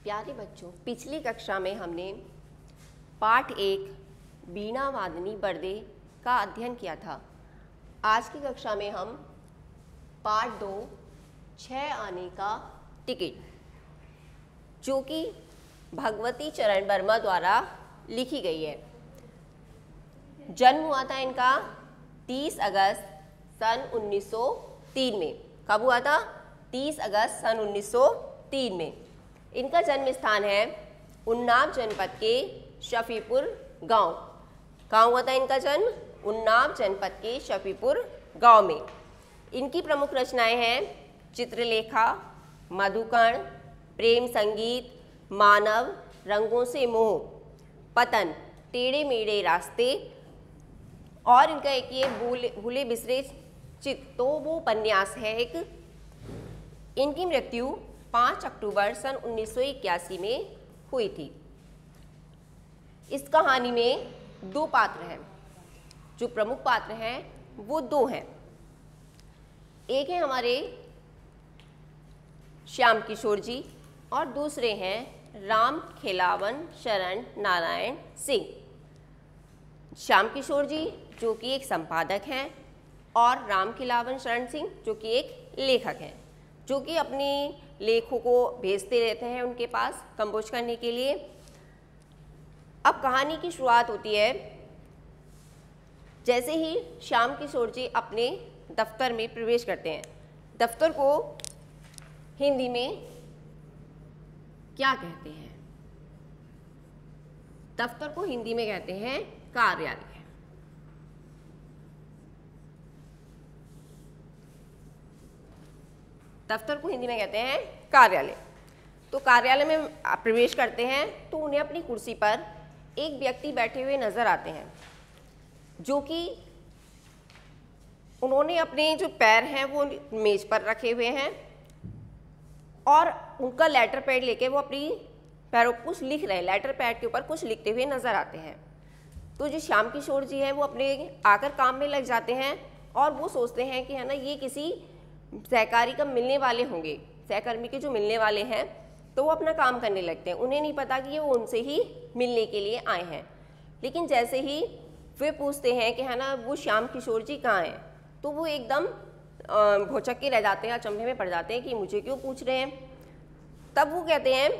प्यारे बच्चों, पिछली कक्षा में हमने पाठ 1 वीणा वादनी बर्दे का अध्ययन किया था। आज की कक्षा में हम पाठ 2 6 आने का टिकट, जो कि भगवती चरण वर्मा द्वारा लिखी गई है। जन्म हुआ था इनका 30 अगस्त सन 1903 में। कब हुआ था? 30 अगस्त सन 1903 में। इनका जन्म स्थान है उन्नाव जनपद के शफीपुर गांव। कहाँ हुआ था इनका जन्म? उन्नाव जनपद के शफीपुर गांव में। इनकी प्रमुख रचनाएं हैं चित्रलेखा, मधुकर्ण, प्रेम संगीत, मानव, रंगों से मोह, पतन, टेढ़े मेढ़े रास्ते और इनका एक ये भूले बिसरे चित, तो वो उपन्यास है एक। इनकी मृत्यु 5 अक्टूबर सन 1981 में हुई थी। इस कहानी में 2 पात्र हैं। जो प्रमुख पात्र हैं वो 2 हैं। एक है हमारे श्याम किशोर जी और दूसरे हैं राम खिलावन शरण नारायण सिंह। श्याम किशोर जी जो कि एक संपादक हैं और राम खिलावन शरण सिंह जो कि एक लेखक हैं, जो कि अपनी लेखों को भेजते रहते हैं उनके पास कंपोज करने के लिए। अब कहानी की शुरुआत होती है जैसे ही श्याम किशोर जी अपने दफ्तर में प्रवेश करते हैं। दफ्तर को हिंदी में क्या कहते हैं? दफ्तर को हिंदी में कहते हैं कार्यालय। दफ्तर को हिंदी में कहते हैं कार्यालय। तो कार्यालय में प्रवेश करते हैं तो उन्हें अपनी कुर्सी पर एक व्यक्ति बैठे हुए नजर आते हैं, जो कि उन्होंने अपने जो पैर हैं वो मेज पर रखे हुए हैं और उनका लेटर पैड लेके वो अपनी पैरों पर कुछ लिख रहे हैं। लेटर पैड के ऊपर कुछ लिखते हुए नजर आते हैं। तो जो श्याम किशोर जी हैं वो अपने आकर काम में लग जाते हैं और वो सोचते हैं कि है ना, ये किसी सहकारी का मिलने वाले होंगे, सहकर्मी के जो मिलने वाले हैं। तो वो अपना काम करने लगते हैं। उन्हें नहीं पता कि ये वो उनसे ही मिलने के लिए आए हैं। लेकिन जैसे ही वे पूछते हैं कि है ना, वो श्याम किशोर जी कहाँ हैं, तो वो एकदम भौचक के रह जाते हैं, अचंभे में पड़ जाते हैं कि मुझे क्यों पूछ रहे हैं। तब वो कहते हैं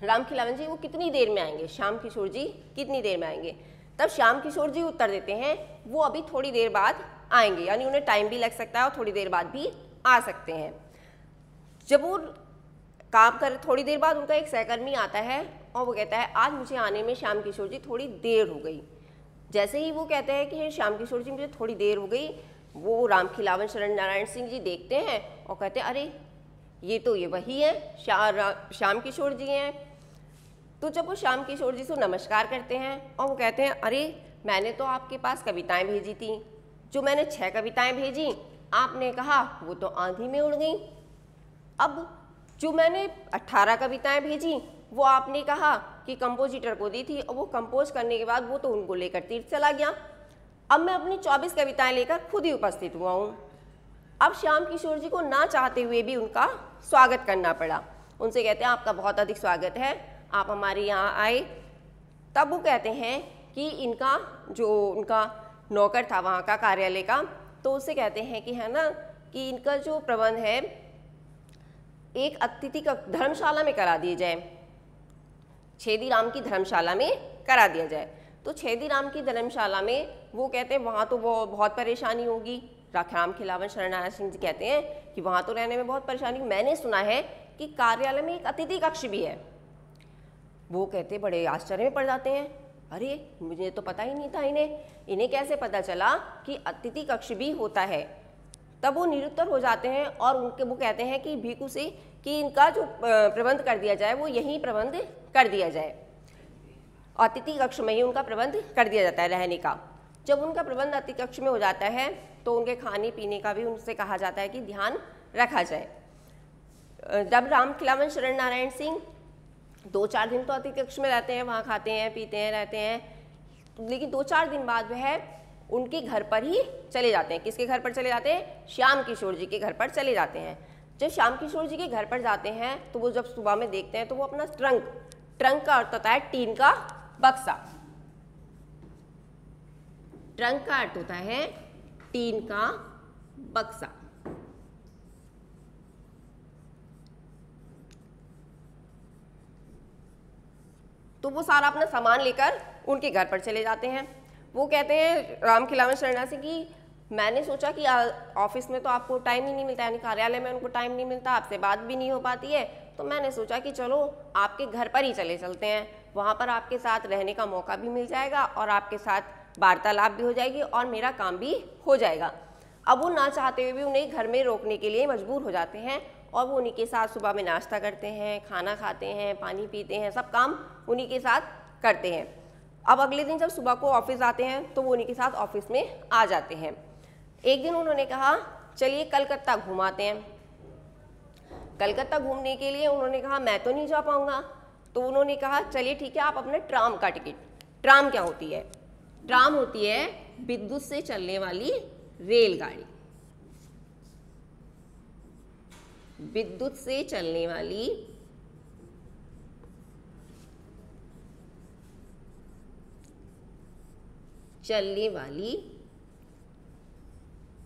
राम खिलावन जी वो कितनी देर में आएंगे, श्याम किशोर जी कितनी देर में आएंगे। तब श्याम किशोर जी उत्तर देते हैं वो अभी थोड़ी देर बाद आएंगे, यानी उन्हें टाइम भी लग सकता है और थोड़ी देर बाद भी आ सकते हैं। जब वो काम कर थोड़ी देर बाद उनका एक सहकर्मी आता है और वो कहता है आज मुझे आने में श्याम किशोर जी थोड़ी देर हो गई। जैसे ही वो कहते हैं कि श्याम किशोर जी मुझे थोड़ी देर हो गई, वो राम खिलावन शरण नारायण सिंह जी देखते हैं और कहते हैं अरे ये तो ये वही है, श्याम किशोर जी हैं। तो जब वो श्याम किशोर जी से नमस्कार करते हैं और वो कहते हैं अरे मैंने तो आपके पास कविताएं भेजी थी, जो मैंने 6 कविताएं भेजी आपने कहा वो तो आंधी में उड़ गई। अब जो मैंने 18 कविताएं भेजी वो आपने कहा कि कंपोजिटर को दी थी और वो कंपोज करने के बाद वो तो उनको लेकर तीर्थ चला गया। अब मैं अपनी 24 कविताएं लेकर खुद ही उपस्थित हुआ हूँ। अब श्याम किशोर जी को ना चाहते हुए भी उनका स्वागत करना पड़ा। उनसे कहते हैं आपका बहुत अधिक स्वागत है, आप हमारे यहाँ आए। तब वो कहते हैं कि इनका जो उनका नौकर था वहाँ का कार्यालय का, तो उससे कहते हैं कि है ना कि इनका जो प्रबंध है एक अतिथि का धर्मशाला में करा दिया जाए, छेदीराम की धर्मशाला में करा दिया जाए। तो छेदीराम की धर्मशाला में वो कहते हैं वहाँ तो वो बहुत परेशानी होगी। राम खिलावन शरण नारायण सिंह जी कहते हैं कि वहाँ तो रहने में बहुत परेशानी, मैंने सुना है कि कार्यालय में एक अतिथि कक्ष भी है। वो कहते बड़े आश्चर्य में पड़ जाते हैं, अरे मुझे तो पता ही नहीं था, इन्हें कैसे पता चला कि अतिथि कक्ष भी होता है। तब वो निरुत्तर हो जाते हैं और वो कहते हैं कि भीखू से कि इनका जो प्रबंध कर दिया जाए वो यहीं प्रबंध कर दिया जाए, अतिथि कक्ष में ही उनका प्रबंध कर दिया जाता है रहने का। जब उनका प्रबंध अतिथि कक्ष में हो जाता है तो उनके खाने पीने का भी उनसे कहा जाता है कि ध्यान रखा जाए। जब राम खिलावन शरण नारायण सिंह 2-4 दिन तो अतिथि कक्ष में रहते हैं, वहाँ खाते हैं पीते हैं रहते हैं, लेकिन 2-4 दिन बाद वह उनके घर पर ही चले जाते हैं। किसके घर पर चले जाते हैं? श्याम किशोर जी के घर पर चले जाते हैं। जब श्याम किशोर जी के घर पर जाते हैं तो वो जब सुबह में देखते हैं तो वो अपना ट्रंक का अर्थ होता है टीन का बक्सा, ट्रंक का अर्थ होता है टीन का बक्सा। तो वो सारा अपना सामान लेकर उनके घर पर चले जाते हैं। वो कहते हैं रामखिलावन शर्मा से कि मैंने सोचा कि ऑफिस में तो आपको टाइम ही नहीं मिलता, यानी कार्यालय में उनको टाइम नहीं मिलता, आपसे बात भी नहीं हो पाती है, तो मैंने सोचा कि चलो आपके घर पर ही चले चलते हैं, वहाँ पर आपके साथ रहने का मौका भी मिल जाएगा और आपके साथ वार्तालाप भी हो जाएगी और मेरा काम भी हो जाएगा। अब वो ना चाहते हुए भी उन्हें घर में रोकने के लिए मजबूर हो जाते हैं और वो उन्हीं के साथ सुबह में नाश्ता करते हैं, खाना खाते हैं, पानी पीते हैं, सब काम उन्हीं के साथ करते हैं। अब अगले दिन जब सुबह को ऑफिस आते हैं तो वो उन्हीं के साथ ऑफिस में आ जाते हैं। एक दिन उन्होंने कहा चलिए कलकत्ता घुमाते हैं। कलकत्ता घूमने के लिए उन्होंने कहा मैं तो नहीं जा पाऊंगा, तो उन्होंने कहा चलिए ठीक है, आप अपने ट्राम का टिकट, ट्राम क्या होती है? ट्राम होती है विद्युत से चलने वाली रेलगाड़ी, विद्युत से चलने वाली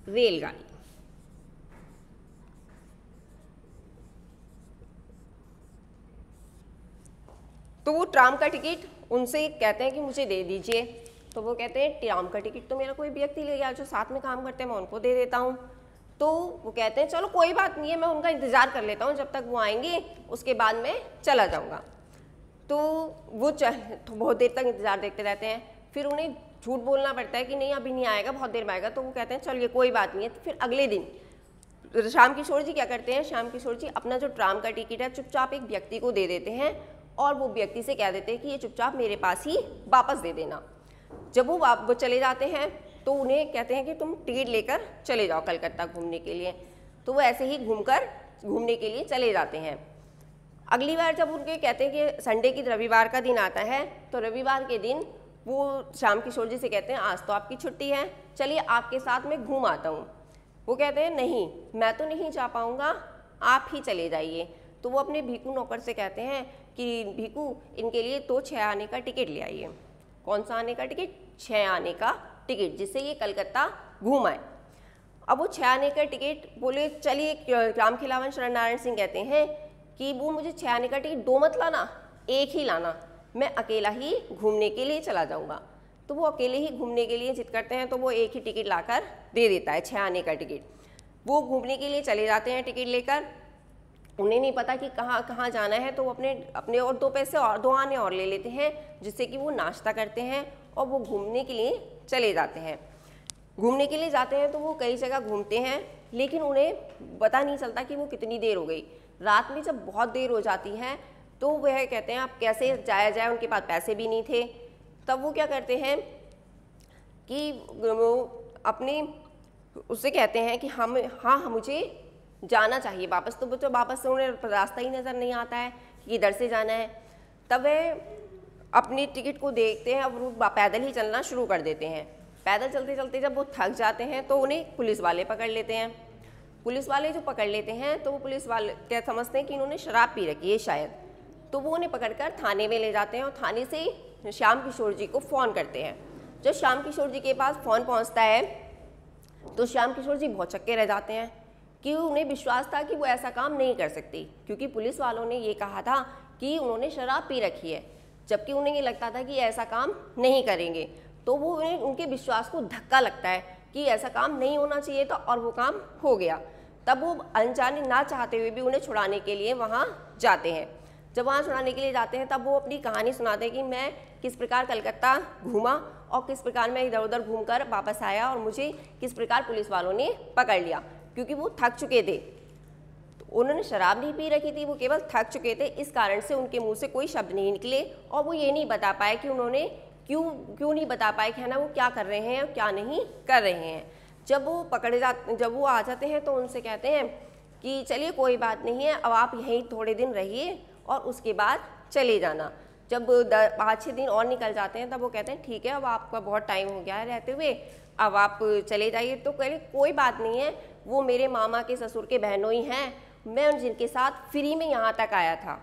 रेलगाड़ी। तो वो ट्राम का टिकट उनसे कहते हैं कि मुझे दे दीजिए, तो वो कहते हैं ट्राम का टिकट तो मेरा कोई व्यक्ति ले गया जो साथ में काम करते हैं, मैं उनको दे देता हूँ। तो वो कहते हैं चलो कोई बात नहीं है, मैं उनका इंतज़ार कर लेता हूँ, जब तक वो आएंगे उसके बाद मैं चला जाऊँगा। तो वो तो बहुत देर तक इंतज़ार देखते रहते हैं, फिर उन्हें झूठ बोलना पड़ता है कि नहीं अभी नहीं आएगा, बहुत देर में आएगा। तो वो कहते हैं चलिए कोई बात नहीं है। तो फिर अगले दिन श्याम किशोर जी क्या करते हैं, श्याम किशोर जी अपना जो ट्राम का टिकट है चुपचाप एक व्यक्ति को दे देते हैं और वो व्यक्ति से कह देते हैं कि ये चुपचाप मेरे पास ही वापस दे देना। जब वो चले जाते हैं तो उन्हें कहते हैं कि तुम टिकट लेकर चले जाओ कलकत्ता घूमने के लिए। तो वो ऐसे ही घूमने के लिए चले जाते हैं। अगली बार जब उनके कहते हैं कि संडे की रविवार का दिन आता है, तो रविवार के दिन वो श्याम किशोर जी से कहते हैं आज तो आपकी छुट्टी है, चलिए आपके साथ मैं घूम आता हूँ। वो कहते हैं नहीं मैं तो नहीं जा पाऊँगा, आप ही चले जाइए। तो वो अपने भीकू नौकर से कहते हैं कि भीकू इनके लिए तो 6 आने का टिकट ले आइए। कौन सा आने का टिकट? 6 आने का टिकट, जिससे ये कलकत्ता घूम आए। अब वो 6 आने का टिकट बोले चलिए, रामखिलावन शरण नारायण सिंह कहते हैं कि वो मुझे 6 आने का टिकट 2 मत लाना, 1 ही लाना, मैं अकेला ही घूमने के लिए चला जाऊंगा। तो वो अकेले ही घूमने के लिए जिद करते हैं, तो वो 1 ही टिकट लाकर दे देता है, 6 आने का टिकट। वो घूमने के लिए चले जाते हैं टिकट लेकर, उन्हें नहीं पता कि कहाँ कहाँ जाना है। तो वो अपने और 2 पैसे और 2 आने और ले लेते हैं, जिससे कि वो नाश्ता करते हैं और वो घूमने के लिए चले जाते हैं। घूमने के लिए जाते हैं तो वो कई जगह घूमते हैं, लेकिन उन्हें पता नहीं चलता कि वो कितनी देर हो गई। रात में जब बहुत देर हो जाती है तो वह कहते हैं अब कैसे जाया जाए, उनके पास पैसे भी नहीं थे। तब वो क्या करते हैं कि वो अपने उससे कहते हैं कि हम मुझे जाना चाहिए वापस। तो बच्चों वापस से उन्हें रास्ता ही नज़र नहीं आता है कि इधर से जाना है। तब वे अपनी टिकट को देखते हैं, अब वो पैदल ही चलना शुरू कर देते हैं। पैदल चलते चलते जब वो थक जाते हैं तो उन्हें पुलिस वाले पकड़ लेते हैं। पुलिस वाले जो पकड़ लेते हैं तो वो पुलिस वाले क्या समझते हैं कि इन्होंने शराब पी रखी है शायद, तो वो उन्हें पकड़कर थाने में ले जाते हैं और थाने से श्याम किशोर जी को फ़ोन करते हैं। जब श्याम किशोर जी के पास फ़ोन पहुंचता है तो श्याम किशोर जी बहुत चक्के रह जाते हैं कि उन्हें विश्वास था कि वो ऐसा काम नहीं कर सकती, क्योंकि पुलिस वालों ने ये कहा था कि उन्होंने शराब पी रखी है, जबकि उन्हें ये लगता था कि ऐसा काम नहीं करेंगे। तो वो उनके विश्वास को धक्का लगता है कि ऐसा काम नहीं होना चाहिए था और वो काम हो गया। तब वो अनजाने ना चाहते हुए भी उन्हें छुड़ाने के लिए वहाँ जाते हैं। जब वहाँ छुड़ाने के लिए जाते हैं तब वो अपनी कहानी सुनाते हैं कि मैं किस प्रकार कलकत्ता घूमा और किस प्रकार मैं इधर उधर घूमकर वापस आया और मुझे किस प्रकार पुलिस वालों ने पकड़ लिया, क्योंकि वो थक चुके थे। तो उन्होंने शराब नहीं पी रखी थी, वो केवल थक चुके थे, इस कारण से उनके मुंह से कोई शब्द नहीं निकले और वो ये नहीं बता पाए कि उन्होंने क्यों नहीं बता पाए कि है ना वो क्या कर रहे हैं और क्या नहीं कर रहे हैं। जब वो आ जाते हैं तो उनसे कहते हैं कि चलिए कोई बात नहीं है, अब आप यहीं थोड़े दिन रहिए और उसके बाद चले जाना। जब 5-6 दिन और निकल जाते हैं तब वो कहते हैं ठीक है, अब आपका बहुत टाइम हो गया है रहते हुए, अब आप चले जाइए। तो कह कोई बात नहीं है, वो मेरे मामा के ससुर के बहनों ही हैं मैं जिनके साथ फ्री में यहाँ तक आया था,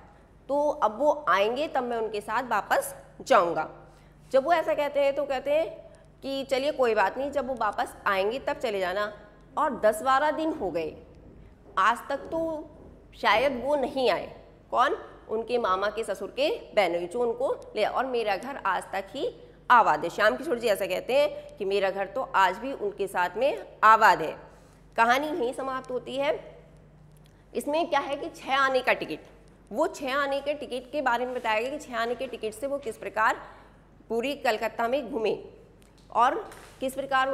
तो अब वो आएंगे तब मैं उनके साथ वापस जाऊँगा। जब वो ऐसा कहते हैं तो कहते हैं कि चलिए कोई बात नहीं, जब वो वापस आएंगे तब चले जाना। और 10-12 दिन हो गए, आज तक तो शायद वो नहीं आए। कौन? उनके मामा के ससुर के बहनोई जो उनको ले, और मेरा घर आज तक ही आबाद है। श्याम किशोर जी ऐसा कहते हैं कि मेरा घर तो आज भी उनके साथ में आबाद है। कहानी यहीं समाप्त होती है। इसमें क्या है कि 6 आने का टिकट, वो 6 आने के टिकट के बारे में बताया गया कि 6 आने के टिकट से वो किस प्रकार पूरी कलकत्ता में घूमे और किस प्रकार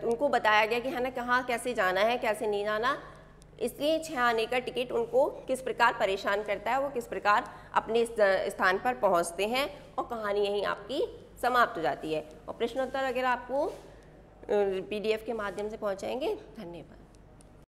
उनको बताया गया कि है ना कहाँ कैसे जाना है, कैसे नहीं जाना। इसलिए 6 आने का टिकट उनको किस प्रकार परेशान करता है, वो किस प्रकार अपने स्थान पर पहुंचते हैं, और कहानी यहीं आपकी समाप्त हो जाती है। और प्रश्नोत्तर अगर आपको PDF के माध्यम से पहुंचाएंगे। धन्यवाद।